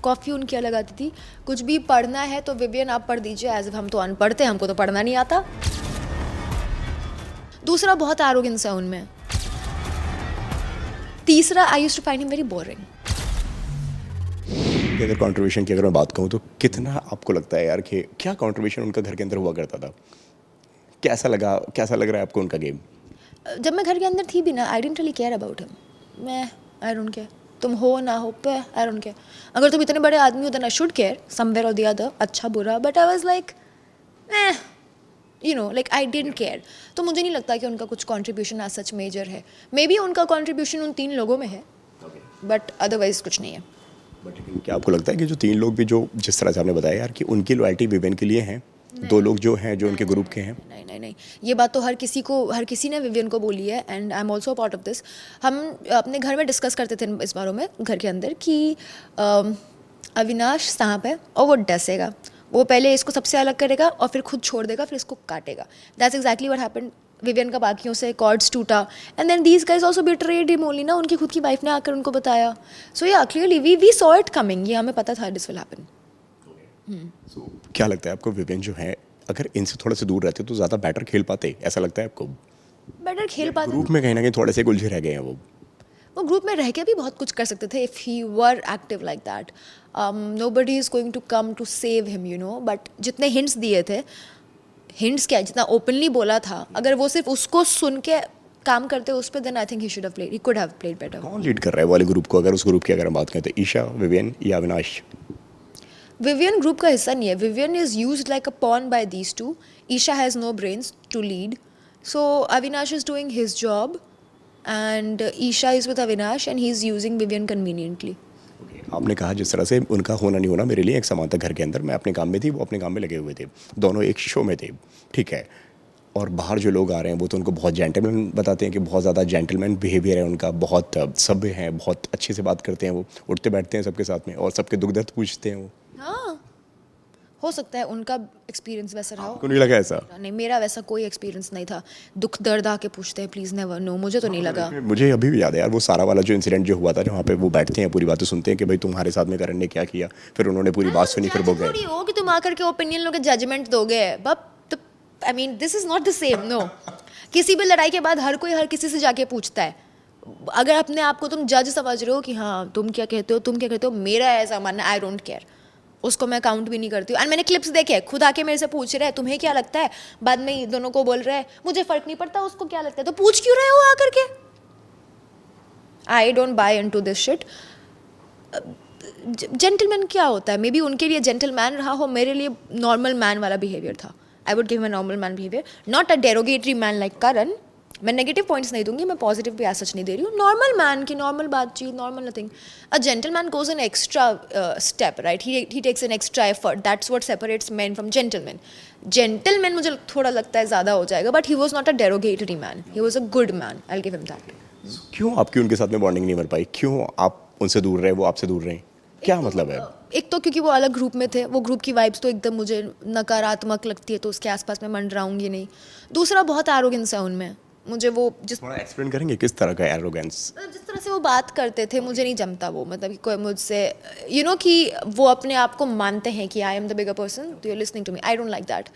Coffee उनकी अलग आती थी। कुछ भी पढ़ना है तो विवियन आप पढ़ दीजिए, एज इफ हम तो अनपढ़ थे, हमको तो पढ़ना नहीं आता। दूसरा, बहुत एरोगेंस है उनमें। तीसरा, I used to find him very boring. अगर कंट्रीब्यूशन की अगर मैं बात कहूँ तो कितना आपको लगता है यार कि क्या कंट्रीब्यूशन उनका घर के अंदर हुआ करता था? कैसा लग रहा है आपको उनका गेम? जब मैं घर के अंदर थी भी ना, I don't really care about him. I don't care, तुम हो ना हो पे, आई डोंट केयर। अगर तुम इतने बड़े आदमी हो then I should care somewhere और द अदर, अच्छा बुरा, but I was like like I don't care. तो मुझे नहीं लगता कि उनका कुछ कंट्रीब्यूशन एज सच मेजर है। मे बी उनका कंट्रीब्यूशन उन 3 लोगों में है, बट अदरवाइज कुछ नहीं है। बट क्या आपको लगता है कि जो 3 लोग भी जो जिस तरह से आपने बताया यार कि उनकी लॉयल्टी विवेन के लिए है, 2 लोग जो हैं जो उनके ग्रुप के हैं? नहीं, ये बात तो हर किसी ने विवियन को बोली है, and I am also part of this. हम अपने घर में डिस्कस करते थे इस बारे में घर के अंदर कि अविनाश सांप है और वो डसेगा, वो पहले इसको सबसे अलग करेगा और फिर खुद छोड़ देगा, फिर इसको काटेगा। That's exactly what happened. Vivian का बाकियों से कॉर्ड्स टूटा, and then these guys also betrayed him only ना, उनकी खुद की वाइफ ने आकर उनको बताया। So yeah clearly we saw it coming, ये हमें पता था दिस विल हैपन। क्या लगता है आपको विवेन जो है अगर इनसे थोड़ा से दूर रहते तो ज़्यादा बेटर खेल पाते, ऐसा लगता है आपको? बेटर खेल पाते, ग्रुप में कहीं ना कहीं थोड़े से उलझे रह गए हैं वो ग्रुप में रह के भी बहुत कुछ कर सकते थे if he were active like that. Nobody is going to come to save him, you know. But जितने हिंट्स दिए थे, हिंट्स क्या, जितना ओपनली बोला था, अगर वो सिर्फ उसको सुन के काम करते उस पर, then I think he could have played better. कौन लीड कर रहा है वाले ग्रुप को? अगर उस ग्रुप की अगर हम बात करें तो ईशा, विवियन या अविनाश? विवियन ग्रुप का हिस्सा नहीं है। Vivian is used like a pawn by these two. Isha has no brains to lead, so Avinash is doing his job and Isha is with Avinash and he's using Vivian conveniently. आपने कहा जिस तरह से उनका होना नहीं होना मेरे लिए एक समान था घर के अंदर। मैं अपने काम में थी, वो अपने काम में लगे हुए थे, दोनों एक शो में थे, ठीक है। और बाहर जो लोग आ रहे हैं वो तो उनको बहुत जेंटलमैन बताते हैं कि बहुत ज़्यादा जेंटलमैन बिहेवियर है उनका, बहुत सभ्य हैं, बहुत अच्छे से बात करते हैं, वो उठते बैठते हैं सबके साथ में और सबके दुख दर्द पूछते हैं वो। हाँ, हो सकता है उनका एक्सपीरियंस वैसा रहा हो। आपको नहीं लगा ऐसा? नहीं, मेरा वैसा कोई एक्सपीरियंस नहीं था। दुख दर्द आके पूछते हैं, प्लीज़ नेवर, नो, मुझे तो नहीं लगा। मुझे अभी भी याद है यार वो सारा वाला जो इंसिडेंट जो हुआ था, जहाँ पे वो बैठते हैं पूरी बातें सुनते हैं कि भाई तुम्हारे साथ में करण ने क्या किया, फिर उन्होंने पूरी बात सुनी, फिर वो गए। थोड़ी हो कि तुम आकर के ओपिनियन लोगे, जजमेंट दोगे, but I mean this is not the same, no. किसी भी लड़ाई के बाद हर कोई हर किसी से जाके पूछता है। अगर अपने आप को तुम जज समझ रहे हो कि हाँ तुम क्या कहते हो, मेरा ऐसा मानना, आई डोंट केयर, उसको मैं काउंट भी नहीं करती हूँ। एंड मैंने क्लिप्स देखे, खुद आके मेरे से पूछ रहे हैं तुम्हें क्या लगता है, बाद में दोनों को बोल रहे हैं मुझे फर्क नहीं पड़ता उसको क्या लगता है, तो पूछ क्यों रहे हो आकर के? I don't buy into this shit. Gentleman क्या होता है? मे बी उनके लिए जेंटलमैन रहा हो, मेरे लिए नॉर्मल मैन वाला बिहेवियर था। I would give a normal man behaviour, not a derogatory man like Karan. मैं नेगेटिव पॉइंट्स नहीं दूंगी, मैं पॉजिटिव भी सच नहीं दे रही हूँ। नॉर्मल मैन की नॉर्मल बातचीत, normal nothing. A gentleman goes an extra step, right? He takes an extra effort, that's what separates man from gentleman. Gentleman मुझे थोड़ा लगता है ज़्यादा हो जाएगा, but he was not a derogatory man, he was a good man, I will give him that. क्यों आपकी उनके साथ में बॉन्डिंग नहीं बन पाई? क्यों आप उनसे दूर रहे, वो आपसे दूर रहे? क्या मतलब है? एक तो क्योंकि वो अलग ग्रुप में थे, वो ग्रुप की वाइब्स तो एकदम मुझे नकारात्मक लगती है, तो उसके आसपास मैं मंडराऊंगी नहीं। दूसरा, बहुत एरोगेंस है उनमें, मुझे वो थोड़ा एक्सप्लेन करेंगे किस तरह का एरोगेंस? जिस तरह से वो बात करते थे मुझे नहीं जमता वो। मतलब कि कोई मुझसे कि वो अपने आप को मानते हैं कि I am the bigger person, तो you are listening to me. I don't like that.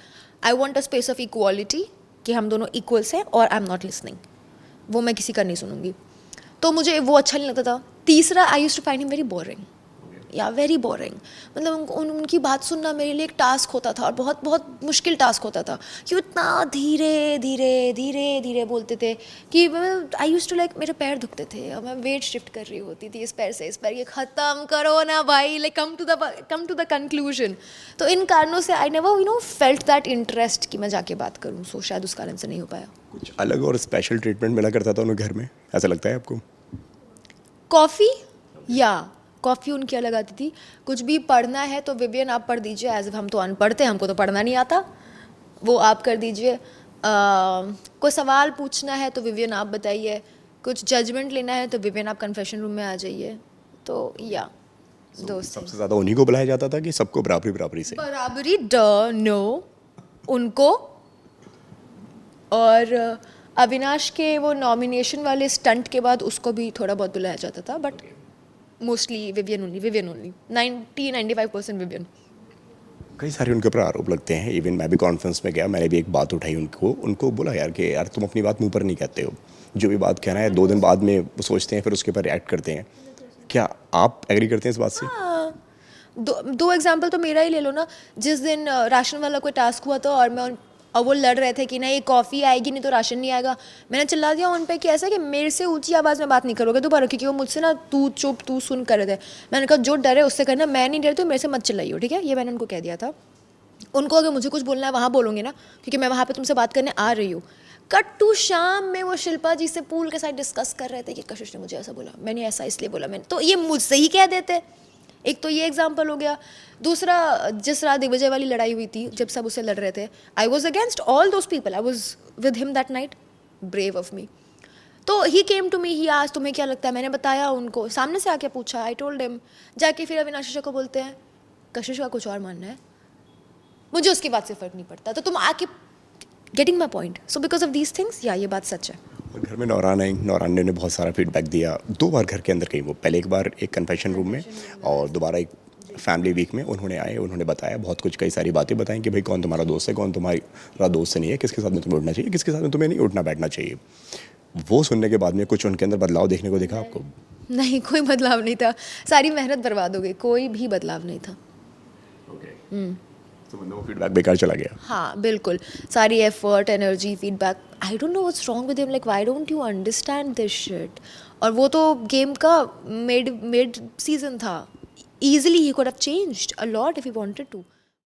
I want a space of equality, कि हम दोनों इक्वल्स हैं और आई एम नॉट लिसनिंग, वो मैं किसी का नहीं सुनूंगी, तो मुझे वो अच्छा नहीं लगता था। तीसरा, I used to find him very boring, yeah very boring. मतलब उनकी बात सुनना मेरे लिए एक टास्क होता था, और बहुत बहुत मुश्किल टास्क होता था, कि वो इतना धीरे धीरे धीरे धीरे बोलते थे कि आई यूज्ड टू लाइक, मेरे पैर दुखते थे और मैं वेट शिफ्ट कर रही होती थी इस पैर से इस पैर, ये ख़त्म करो ना भाई, like come to the conclusion. तो इन कारणों से I never felt that interest कि मैं जाके बात करूँ, सो शायद उस कारण से नहीं हो पाया। कुछ अलग और स्पेशल ट्रीटमेंट मिला करता था उन्हें घर में, ऐसा लगता है आपको? कॉफ़ी उनकी अलग आती थी। कुछ भी पढ़ना है तो विवियन आप पढ़ दीजिए, एज इफ हम तो अनपढ़ थे, हमको तो पढ़ना नहीं आता, वो आप कर दीजिए। कोई सवाल पूछना है तो विवियन आप बताइए, कुछ जजमेंट लेना है तो विवियन आप कन्फेशन रूम में आ जाइए। तो दोस्त सबसे ज़्यादा उन्हीं को बुलाया जाता था कि सबको बराबरी बराबरी से? बराबरी नो, उनको। और अविनाश के वो नॉमिनेशन वाले स्टंट के बाद उसको भी थोड़ा बहुत बुलाया जाता था, but mostly Vivian only 90-95% Vivian. कई सारे उनके ऊपर आरोप लगते हैं. इवन मैं भी कॉन्फ्रेंस में गया, मैंने भी एक बात उठाई उनको बोला यार कि यार तुम अपनी बात मुंह पर नहीं कहते हो, जो भी बात कहना है 2 दिन बाद में वो सोचते हैं फिर उसके ऊपर रिएक्ट करते हैं. क्या आप एग्री करते हैं इस बात से? दो एग्जाम्पल तो मेरा ही ले लो ना. जिस दिन राशन वाला कोई टास्क हुआ था और वो लड़ रहे थे कि नहीं ये कॉफ़ी आएगी नहीं तो राशन नहीं आएगा, मैंने चिल्ला दिया उन पे कि ऐसा कि मेरे से ऊंची आवाज़ में बात नहीं करोगे दोबारा, क्योंकि वो मुझसे ना तू चुप तू सुन कर रहे थे. मैंने कहा जो डरे उससे करना, मैं नहीं डरती, मेरे से मत चिल्लाइयो, ठीक है. ये मैंने उनको कह दिया था. उनको अगर मुझे कुछ बोलना है वहाँ बोलूँगी ना, क्योंकि मैं वहाँ पे तुमसे बात करने आ रही हूँ. कट टू शाम में वो शिल्पा जी से पूल के साथ डिस्कस कर रहे थे कि कशिश ने मुझे ऐसा बोला, मैंने ऐसा इसलिए बोला, मैंने तो ये मुझसे ही कह देते. एक तो ये एग्जाम्पल हो गया. दूसरा, जिस रात दिग्विजय वाली लड़ाई हुई थी जब सब उससे लड़ रहे थे, I was against all those people, I was with him that night. Brave of me. तो ही केम टू मी, ही आज तुम्हें क्या लगता है, मैंने बताया उनको, सामने से आके पूछा, आई टोल्ड हिम. जाके फिर अविनाश को बोलते हैं कशिश का कुछ और मानना है, मुझे उसकी बात से फ़र्क नहीं पड़ता. तो तुम आके getting my point. So because of these things या ये बात सच है. और घर में नौरान आई, नौरान ने बहुत सारा फीडबैक दिया. 2 बार घर के अंदर गई वो, पहले एक बार एक कन्फेशन रूम में और दोबारा एक फैमिली वीक में. उन्होंने बताया बहुत कुछ, कई सारी बातें बताई कि भाई कौन तुम्हारा दोस्त है, कौन तुम्हारा दोस्त नहीं है, किसके साथ में तुम्हें उठना चाहिए, किसके साथ में तुम्हें नहीं उठना बैठना चाहिए. वो सुनने के बाद में कुछ उनके अंदर बदलाव देखने को दिखा आपको? नहीं, कोई बदलाव नहीं था. सारी मेहनत बर्बाद हो गई, कोई भी बदलाव नहीं था. तो मतलब वो फीडबैक बेकार चला गया. हाँ बिल्कुल. सारी effort energy feedback, I don't know what's wrong with him, like why don't you understand this shit. और वो तो गेम का मिड सीजन था. easily he could have changed a lot if he wanted to.